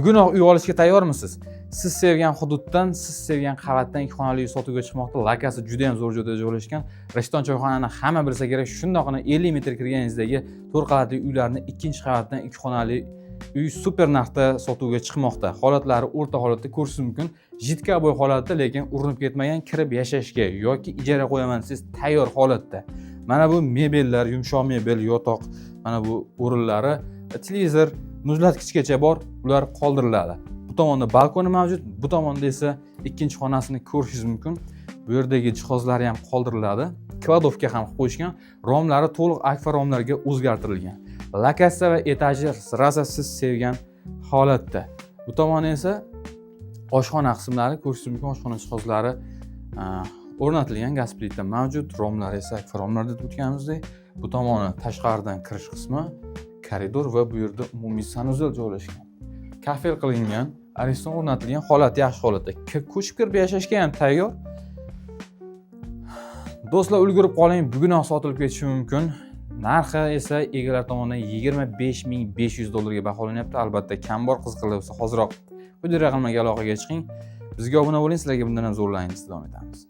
Bugunoq uy olishga tayyormisiz? Siz sevgan hududdan, siz sevgan qavatdan 2 xonali uy sotuvga chiqmoqda. Lokasi juda ham zo'r joyda joylashgan. Rishton choyxonani hamma bilsa kerak. Shundaqina 50 metr kirganingizdagi 4 qavatli uylarni 2-qavatdan 2 xonali uy super narxda sotuvga chiqmoqda. Holatlari o'rta holatda ko'rishingiz mumkin. Jitkabo'y holatda, lekin urinib ketmagan, kirib yashashga yoki ijara qo'yaman desiz tayyor holatda. Mana bu mebellar, yumshoq mebel, yotoq, mana bu o'rinlari, televizor, muzlatgichgacha bor, ular qoldiriladi. Bu tomonda balkoni mavjud, bu tomonda esa ikkinchi xonasini ko'rishingiz mumkin. Bu yerdagi jihozlari ham qoldiriladi. Kladovka ham qo'yishgan. Romlari to'liq akfa romlarga o'zgartirilgan. Lokatsiya va etaji rosa siz sevgan holatda. Bu tomoni esa oshxona qismlari ko'rishingiz mumkin. Oshxona jihozlari o'rnatilgan, gaz plita mavjud. Romlar esa akfa romlar deb o'tganimizdek. Bu tomoni tashqaridan kirish qismi, koridor va bu yerda umumiy sanuzel joylashgan. Kafel qilingan, ariston o'rnatilgan, holat yaxshi holatda. Ko'chib kirib yashashga ham tayyor. Do'stlar, ulgurib qoling, bugunoq sotilib ketishi mumkin. Narxi esa egalar tomonidan $25,500 ga baholanyapti. Albatta, kam bor, qiziqarli bo'lsa hoziroq quyidagi raqamlarga aloqaga chiqing. Bizga obuna bo'ling, sizlarga bundan ham zo'rlaymiz, davom etamiz.